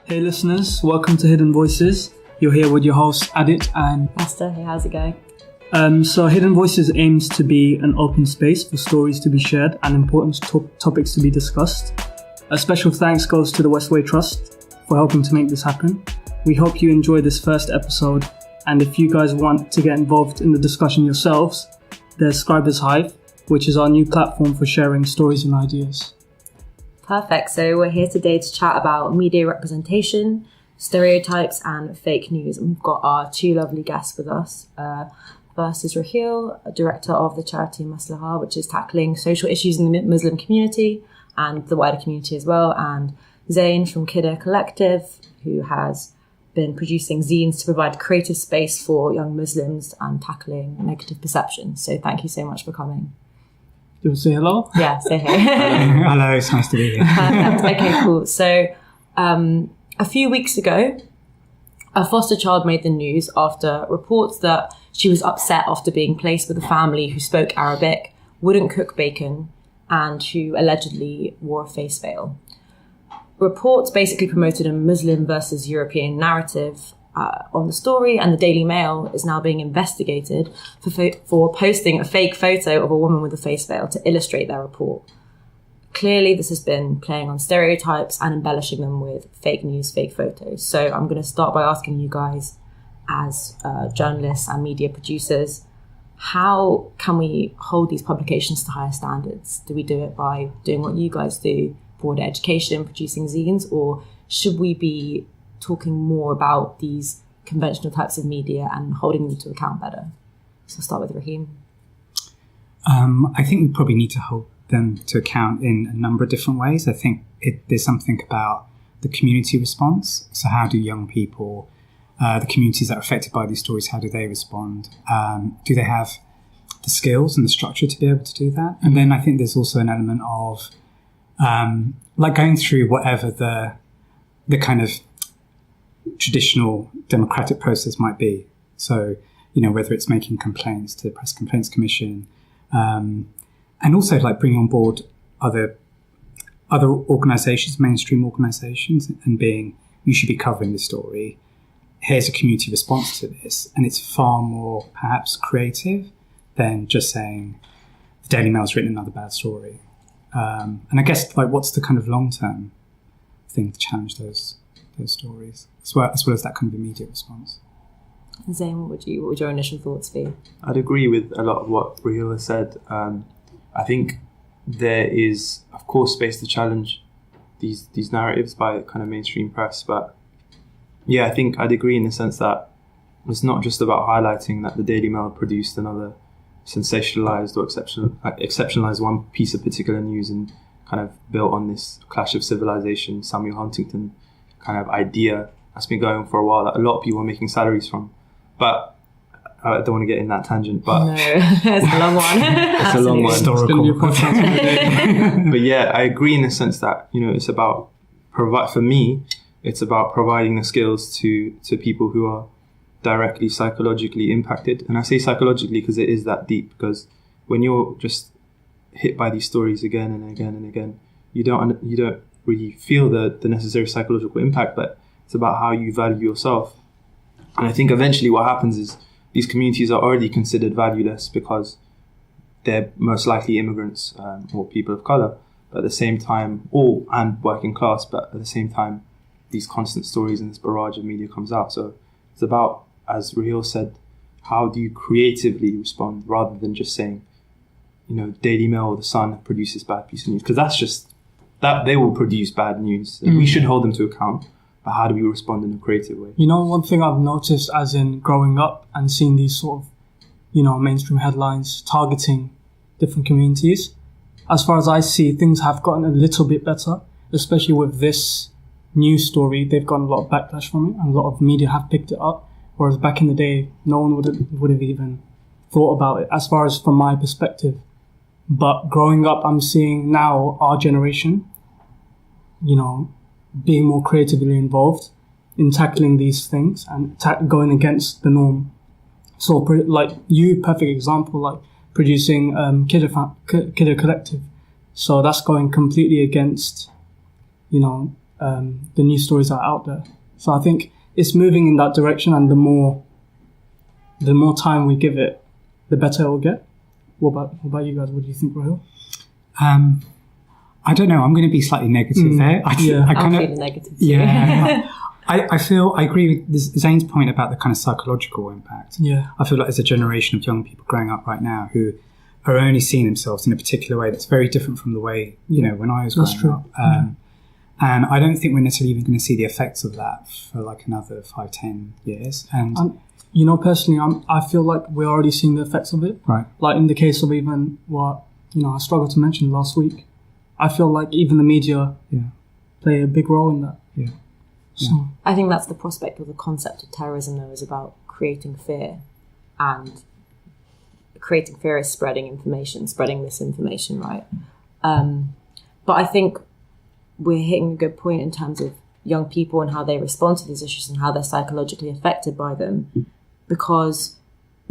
Hey listeners, welcome to Hidden Voices. You're here with your hosts Adit and Esther. Hey, how's it going? So Hidden Voices aims to be an open space for stories to be shared and important topics to be discussed. A special thanks goes to the Westway Trust for helping to make this happen. We hope you enjoy this first episode, and if you guys want to get involved in the discussion yourselves, there's Scribers Hive, which is our new platform for sharing stories and ideas. Perfect. So we're here today to chat about media representation, stereotypes and fake news. And we've got our two lovely guests with us. First is Raheel, director of the charity Maslaha, which is tackling social issues in the Muslim community and the wider community as well. And Zain from Khidr Collective, who has been producing zines to provide creative space for young Muslims and tackling negative perception. So thank you so much for coming. You want to say hello? Yeah, say hey. Hello, it's nice to be here. Perfect. Okay, cool. So a few weeks ago, a foster child made the news after reports that she was upset after being placed with a family who spoke Arabic, wouldn't cook bacon, and who allegedly wore a face veil. Reports basically promoted a Muslim versus European narrative on the story, and the Daily Mail is now being investigated for posting a fake photo of a woman with a face veil to illustrate their report. Clearly, this has been playing on stereotypes and embellishing them with fake news, fake photos. So I'm going to start by asking you guys, as journalists and media producers, how can we hold these publications to higher standards? Do we do it by doing what you guys do, broader education, producing zines, or should we be talking more about these conventional types of media and holding them to account better? So I'll start with Raheel. I think we probably need to hold them to account in a number of different ways. I think there's something about the community response. So how do young people, the communities that are affected by these stories, how do they respond? Do they have the skills and the structure to be able to do that? And then I think there's also an element of like going through whatever the kind of traditional democratic process might be. So, whether it's making complaints to the Press Complaints Commission, and also like bringing on board other organisations, mainstream organisations, and you should be covering this story. Here's a community response to this, and it's far more perhaps creative than just saying the Daily Mail's written another bad story. And I guess like what's the kind of long-term thing to challenge those stories, as well as that kind of immediate response. Zain, what would your initial thoughts be? I'd agree with a lot of what Raheel has said. I think there is, of course, space to challenge these narratives by kind of mainstream press, but yeah, I think I'd agree in the sense that it's not just about highlighting that the Daily Mail produced another sensationalized or exceptionalized one piece of particular news and kind of built on this clash of civilization, Samuel Huntington kind of idea that's been going for a while that a lot of people are making salaries from. But I don't want to get in that tangent, but no, it's a long one. It's a long one. Historical. But yeah, I agree in the sense that, it's about for me, it's about providing the skills to people who are directly psychologically impacted. And I say psychologically because it is that deep, because when you're just hit by these stories again and again and again, you don't really feel the necessary psychological impact, but it's about how you value yourself. And I think eventually what happens is these communities are already considered valueless because they're most likely immigrants or people of colour, but at the same time, and working class, but at the same time, these constant stories and this barrage of media comes out. So it's about, as Raheel said, how do you creatively respond rather than just saying, Daily Mail or The Sun produces bad piece of news, because that's just that they will produce bad news. We should hold them to account. But how do we respond in a creative way? One thing I've noticed as in growing up and seeing these sort of, mainstream headlines targeting different communities, as far as I see, things have gotten a little bit better, especially with this news story. They've gotten a lot of backlash from it and a lot of media have picked it up. Whereas back in the day, no one would have even thought about it, as far as from my perspective. But growing up, I'm seeing now our generation, being more creatively involved in tackling these things and going against the norm. So, like you, perfect example, like producing Khidr Collective. So that's going completely against, the news stories are out there. So I think it's moving in that direction, and the more time we give it, the better it will get. What about you guys? What do you think, Raheel? I don't know. I'm going to be slightly negative there. I'm feeling negative too. Yeah. I agree with Zain's point about the kind of psychological impact. Yeah. I feel like there's a generation of young people growing up right now who are only seeing themselves in a particular way that's very different from the way, when I was growing up. And I don't think we're necessarily even going to see the effects of that for like another 5-10 years. And personally, I feel like we're already seeing the effects of it. Right. Like in the case of even what, I struggled to mention last week. I feel like even the media play a big role in that. Yeah. So. I think that's the prospect of the concept of terrorism, though, is about creating fear. And creating fear is spreading misinformation, right? But I think we're hitting a good point in terms of young people and how they respond to these issues and how they're psychologically affected by them. Because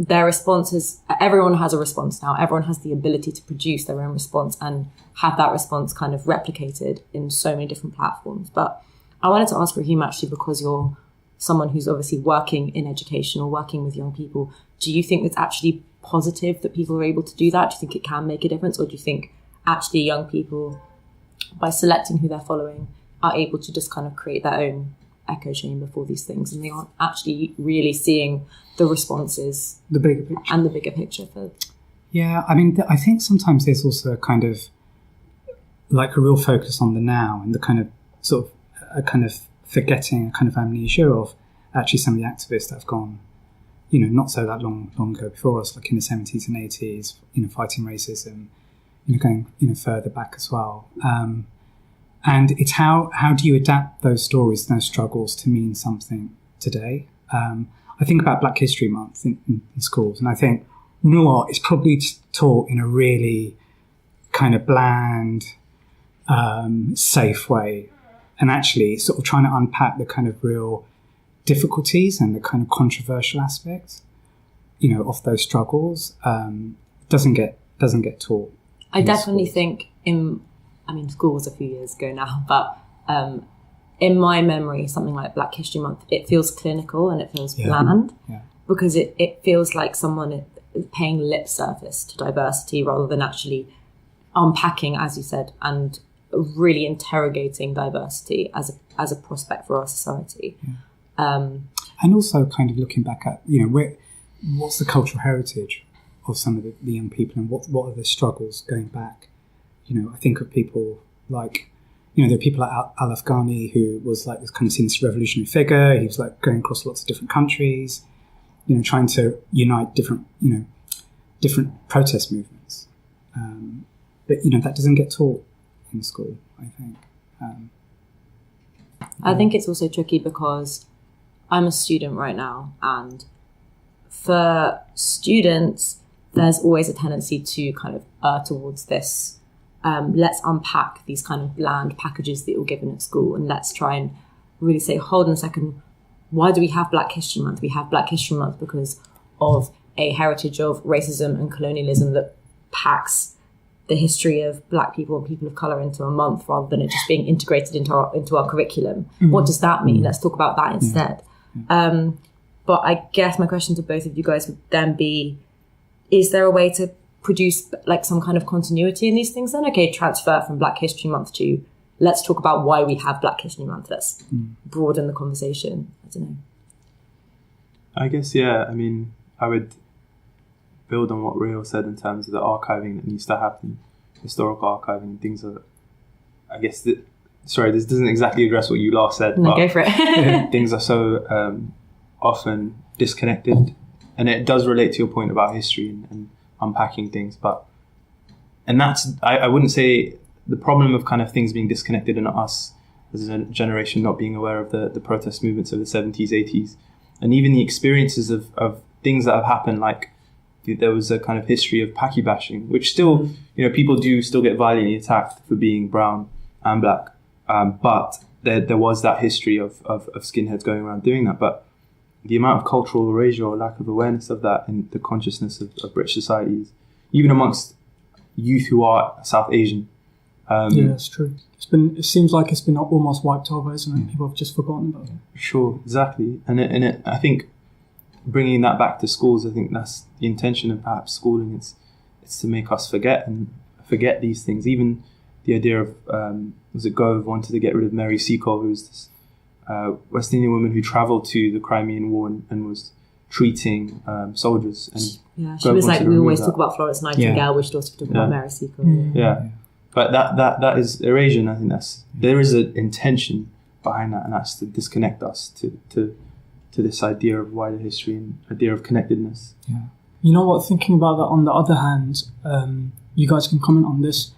their responses, everyone has a response now. Everyone has the ability to produce their own response and have that response kind of replicated in so many different platforms. But I wanted to ask Raheel, actually, because you're someone who's obviously working in education or working with young people, do you think it's actually positive that people are able to do that? Do you think it can make a difference? Or do you think actually young people, by selecting who they're following, are able to just kind of create their own echo chamber for these things, and they aren't actually really seeing the responses, the bigger picture, and the bigger picture for? Yeah, I mean, I think sometimes there's also a kind of like a real focus on the now and the kind of sort of a kind of forgetting, a kind of amnesia of actually some of the activists that have gone, not so that long ago before us, like in the 70s and 80s, fighting racism, going, further back as well. And it's how do you adapt those stories, those struggles to mean something today? I think about Black History Month in schools, and I think, it's probably taught in a really kind of bland, safe way, and actually sort of trying to unpack the kind of real difficulties and the kind of controversial aspects, of those struggles, doesn't get taught. I definitely think school was a few years ago now, but in my memory, something like Black History Month, it feels clinical and it feels bland, because it feels like someone is paying lip service to diversity rather than actually unpacking, as you said, and really interrogating diversity as a prospect for our society. And also kind of looking back at, what's the cultural heritage of some of the young people, and what are the struggles going back. I think of people like, there are people like Al-Afghani, who was like this kind of seen as a revolutionary figure. He was like going across lots of different countries, trying to unite different protest movements. But, that doesn't get taught in school, I think. I think it's also tricky because I'm a student right now, and for students, there's always a tendency to kind of err towards this. Let's unpack these kind of bland packages that you're given at school, and let's try and really say, hold on a second, why do we have Black History Month? We have Black History Month because of a heritage of racism and colonialism that packs the history of Black people and people of colour into a month rather than it just being integrated into our curriculum. Mm-hmm. What does that mean? Let's talk about that instead. Yeah. But I guess my question to both of you guys would then be, is there a way to produce like some kind of continuity in these things then? Okay, transfer from Black History Month to let's talk about why we have Black History Month. Let's broaden the conversation. I don't know. I guess, yeah. I mean, I would build on what Raheel said in terms of the archiving that needs to happen, historical archiving and things that, I guess, sorry, this doesn't exactly address what you last said. No, but go for it. things are so often disconnected, and it does relate to your point about history and unpacking things, and that's, I wouldn't say the problem of kind of things being disconnected and us as a generation not being aware of the protest movements of the 70s, 80s, and even the experiences of things that have happened, like there was a kind of history of Paki bashing, which still, people do still get violently attacked for being brown and black, but there was that history of skinheads going around doing that. But the amount of cultural erasure or lack of awareness of that in the consciousness of British societies, even amongst youth who are South Asian, Yeah, it's true. It seems like it's been almost wiped over, isn't it? People have just forgotten about it. Sure, exactly. And I think bringing that back to schools, I think that's the intention of perhaps schooling. It's to make us forget these things. Even the idea of, was it Gove wanted to get rid of Mary Seacole, who was this West Indian woman who travelled to the Crimean War and was treating soldiers. And she was like, we always talk about Florence Nightingale, we should also talk about Mary Seacole. Yeah. But that is erasure, and I think there is an intention behind that, and that's to disconnect us to this idea of wider history and idea of connectedness. Yeah. You know what, thinking about that, on the other hand, you guys can comment on this.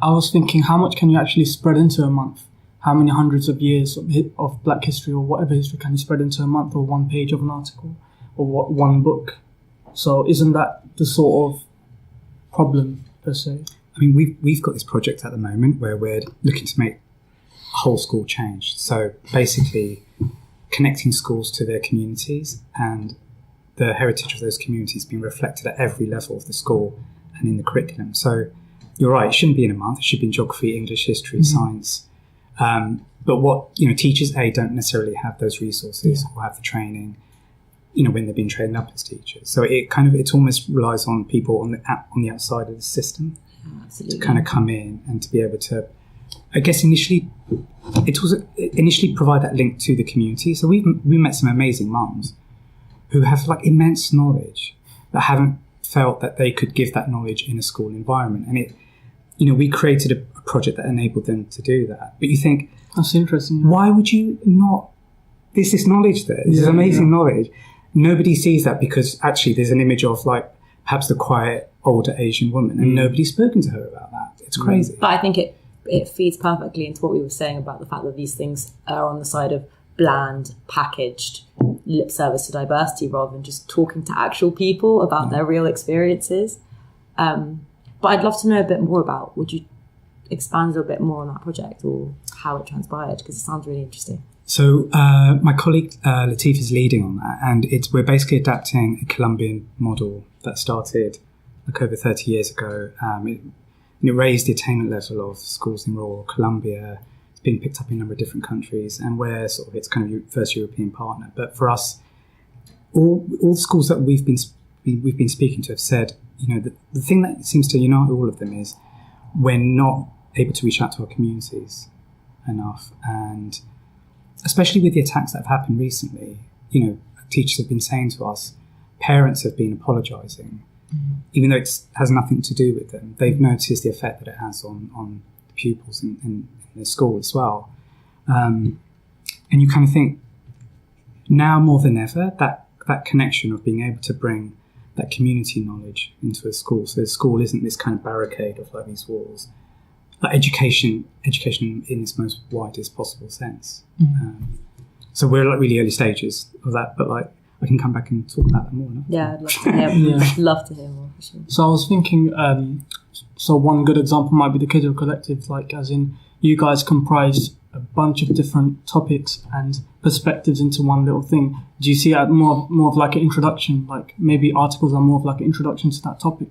I was thinking, how much can you actually spread into a month? How many hundreds of years of Black history or whatever history can you spread into a month, or one page of an article, or one book? So isn't that the sort of problem, per se? I mean, we've got this project at the moment where we're looking to make a whole school change. So basically connecting schools to their communities, and the heritage of those communities being reflected at every level of the school and in the curriculum. So you're right, it shouldn't be in a month. It should be in geography, English, history, science. But what, teachers, don't necessarily have those resources or have the training, when they're being trained up as teachers. So it almost relies on people on the outside of the system to kind of come in and to be able to, I guess initially provide that link to the community. So we met some amazing mums who have like immense knowledge that haven't felt that they could give that knowledge in a school environment. And we created a project that enabled them to do that. But you think, that's interesting. Why would you not? There's this knowledge there. There's amazing knowledge. Nobody sees that because actually there's an image of like perhaps the quiet older Asian woman, and nobody's spoken to her about that. It's crazy. But I think it feeds perfectly into what we were saying about the fact that these things are on the side of bland, packaged lip service to diversity rather than just talking to actual people about their real experiences. But I'd love to know a bit more about, would you expand a little bit more on that project or how it transpired? Because it sounds really interesting. So my colleague Latif is leading on that, and we're basically adapting a Colombian model that started like over 30 years ago. It raised the attainment level of schools in rural Colombia. It's been picked up in a number of different countries, and we're sort of its kind of first European partner. But for us, all the schools that we've been speaking to have said, the thing that seems to unite all of them is we're not able to reach out to our communities enough, and especially with the attacks that have happened recently, teachers have been saying to us, parents have been apologising, even though it has nothing to do with them. They've noticed the effect that it has on the pupils in the school as well. And you kind of think, now more than ever, that connection of being able to bring that community knowledge into a school. So the school isn't this kind of barricade of like these walls. Like education in its most widest possible sense. So we're like really early stages of that, but like I can come back and talk about that more. No? Yeah, I'd love to hear. I'd love to hear more. For sure. So I was thinking, so one good example might be the Khidr Collective, like as in you guys comprise a bunch of different topics and perspectives into one little thing. Do you see it more of like an introduction, like maybe articles are more of like an introduction to that topic?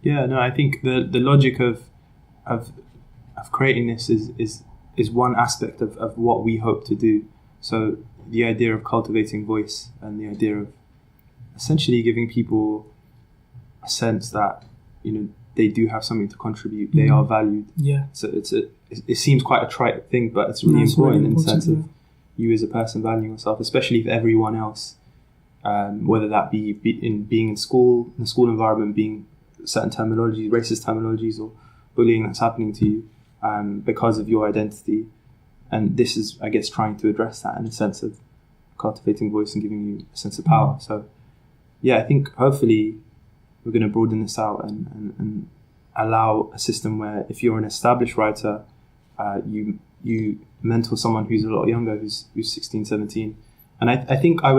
Yeah, no, I think the logic of creating this is one aspect of what we hope to do. So the idea of cultivating voice and the idea of essentially giving people a sense that they do have something to contribute, they are valued. Yeah. So it seems quite a trite thing, but it's really important in the sense of you as a person valuing yourself, especially if everyone else, whether that be in being in school, in the school environment, being certain terminologies, racist terminologies, or bullying that's happening to you because of your identity. And this is, I guess, trying to address that in the sense of cultivating voice and giving you a sense of power. So, yeah, I think hopefully we're going to broaden this out and allow a system where if you're an established writer, you mentor someone who's a lot younger, who's 16, 17. And I think a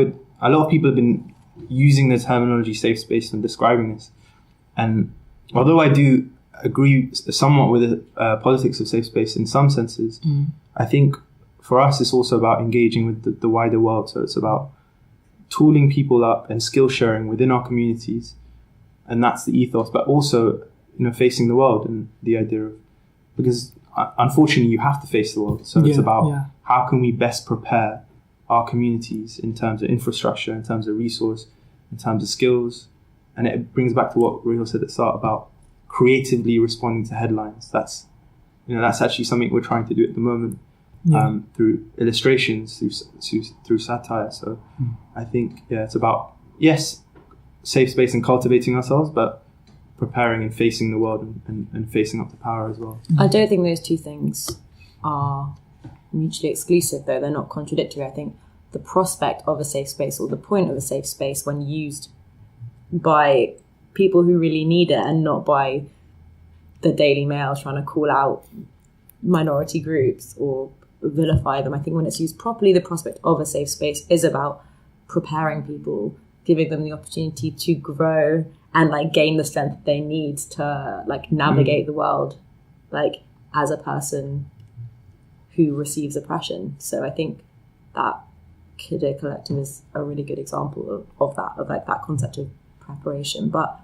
lot of people have been using the terminology safe space and describing this. And although I do agree somewhat with the politics of safe space in some senses, I think for us it's also about engaging with the wider world. So it's about tooling people up and skill sharing within our communities, and that's the ethos, but also facing the world and the idea of because unfortunately you have to face the world. So it's about how can we best prepare our communities in terms of infrastructure, in terms of resource, in terms of skills. And it brings back to what Raheel said at the start about creatively responding to headlines. That's actually something we're trying to do at the moment through illustrations, through satire. So I think, it's about, safe space and cultivating ourselves, but preparing and facing the world and facing up to power as well. I don't think those two things are mutually exclusive, though. They're not contradictory. I think the prospect of a safe space, or the point of a safe space, when used by people who really need it and not by the Daily Mail trying to call out minority groups or vilify them. I think when it's used properly, the prospect of a safe space is about preparing people, giving them the opportunity to grow and like gain the strength they need to like navigate the world, like as a person who receives oppression. So I think that Khidr Collective is a really good example of that concept of preparation. But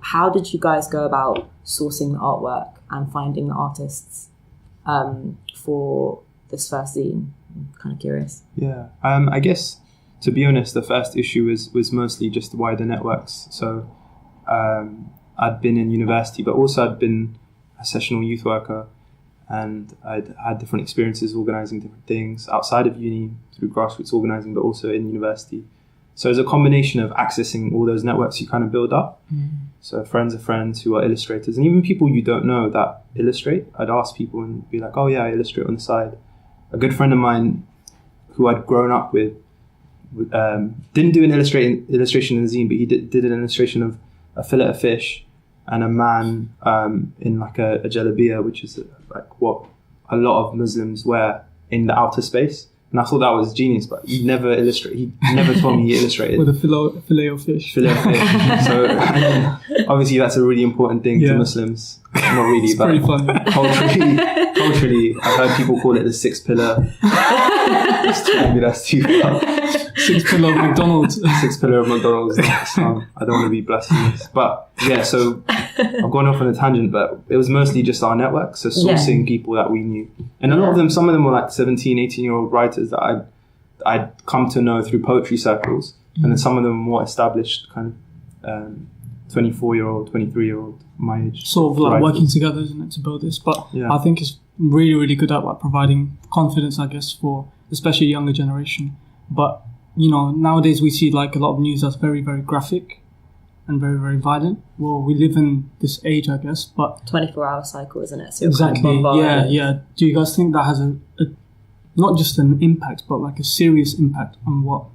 how did you guys go about sourcing the artwork and finding the artists for this first zine? I'm kind of curious. I guess, to be honest, the first issue was mostly just wider networks. So I'd been in university, but also I'd been a sessional youth worker, and I'd had different experiences organising different things outside of uni through grassroots organising, but also in university. So it's a combination of accessing all those networks you kind of build up. So friends of friends who are illustrators, and even people you don't know that illustrate. I'd ask people and be like, oh yeah, I illustrate on the side. A good friend of mine who I'd grown up with didn't do an illustration in the zine, but he did an illustration of a fillet of fish and a man in like a jalabiya, which is like what a lot of Muslims wear in the outer space. And I thought that was genius, but he never told me he illustrated. With a fillet of fish. Fillet of fish. So obviously that's a really important thing to Muslims. Not really, it's but culturally, I've heard people call it the sixth pillar. Maybe that's too far. Sixth pillar of McDonald's. Sixth pillar of McDonald's. I don't want to be blasphemous. But yeah, so I've gone off on a tangent, but it was mostly just our network. So sourcing people that we knew. And a lot of them, some of them were like 17, 18-year-old writers that I'd come to know through poetry circles. And then some of them were more established, kind of 24-year-old, 23-year-old, my age. Sort of like writers. working together, isn't it, to build this? But I think it's really, really good at like providing confidence, I guess, for especially younger generation. But, nowadays we see like a lot of news that's very, very graphic and very, very violent. Well, we live in this age, I guess, but 24-hour cycle, isn't it? So exactly. Kind of yeah. Do you guys think that has a not just an impact, but like a serious impact on what,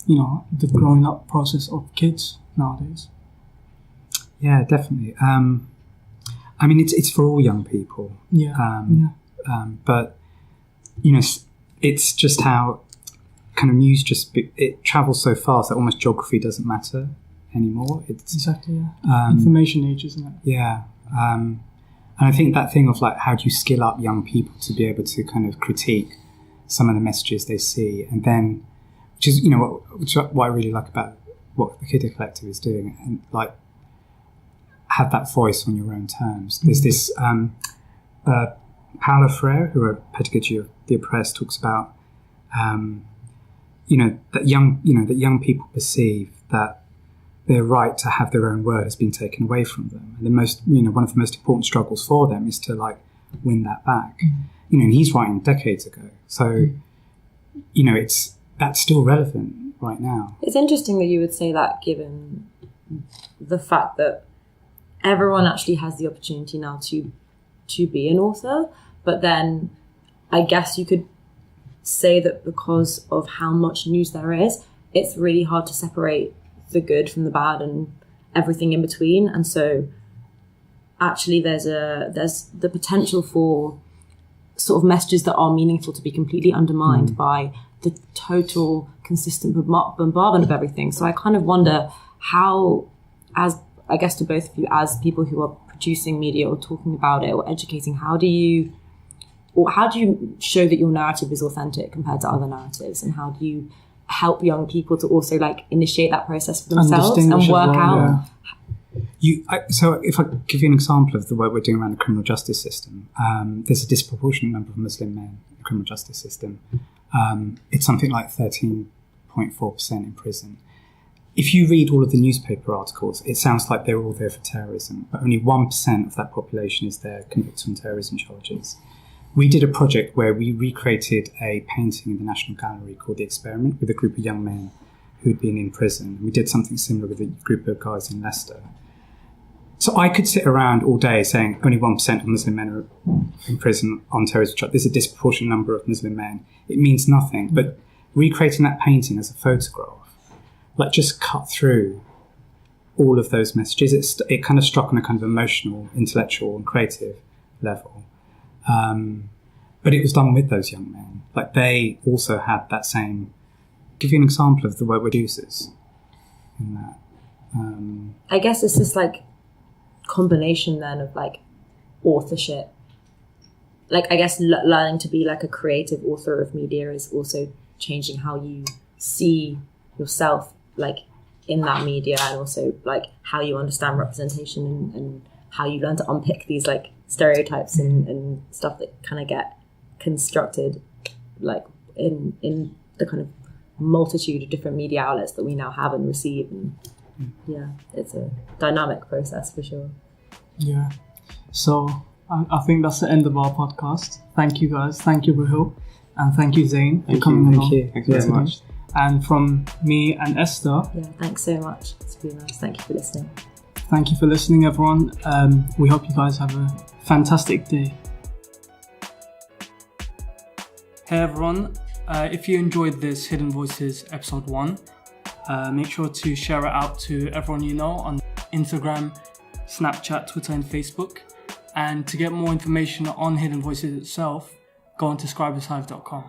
the growing up process of kids nowadays? Yeah, definitely. I mean, it's for all young people. But it's just how kind of news it travels so fast that almost geography doesn't matter anymore. It's exactly information age, isn't it? Yeah, and I think that thing of like how do you skill up young people to be able to kind of critique some of the messages they see, and then which is what I really like about what the Khidr Collective is doing, and like have that voice on your own terms. There's this Paulo Freire, who wrote Pedagogy of the Oppressed, talks about that young people perceive that their right to have their own word has been taken away from them, and one of the most important struggles for them is to like win that back. And he's writing decades ago, so that's still relevant right now. It's interesting that you would say that, given the fact that everyone actually has the opportunity now to be an author, but then I guess you could say that because of how much news there is, it's really hard to separate the good from the bad and everything in between. And so actually there's the potential for sort of messages that are meaningful to be completely undermined by the total consistent bombardment of everything. So I kind of wonder how, as I guess to both of you, as people who are producing media or talking about it or educating, how do you show that your narrative is authentic compared to other narratives, and how do you help young people to also like initiate that process for themselves and work out So if I give you an example of the work we're doing around the criminal justice system, there's a disproportionate number of Muslim men in the criminal justice system. It's something like 13.4% in prison. If you read all of the newspaper articles, it sounds like they're all there for terrorism, but only 1% of that population is there convicted on terrorism charges. We did a project where we recreated a painting in the National Gallery called The Experiment with a group of young men who'd been in prison. We did something similar with a group of guys in Leicester. So I could sit around all day saying only 1% of Muslim men are in prison on terrorism charges. There's a disproportionate number of Muslim men. It means nothing. But recreating that painting as a photograph, like just cut through all of those messages. It kind of struck on a kind of emotional, intellectual and creative level. But it was done with those young men. Like they also had that same... Give you an example of the work with users in that. I guess it's this like combination then of like authorship. Like I guess learning to be like a creative author of media is also changing how you see yourself like in that media, and also like how you understand representation and how you learn to unpick these like stereotypes and stuff that kind of get constructed like in the kind of multitude of different media outlets that we now have and receive. And yeah, it's a dynamic process for sure. Yeah. So I think that's the end of our podcast. Thank you guys. Thank you, Raheel. And thank you, Zain, for coming along. Thank you very much. And from me and Esther. Yeah, thanks so much. It's been nice. Thank you for listening. Thank you for listening, everyone. We hope you guys have a fantastic day. Hey, everyone. If you enjoyed this Hidden Voices episode 1, make sure to share it out to everyone you know on Instagram, Snapchat, Twitter and Facebook. And to get more information on Hidden Voices itself, go on to scribershive.com.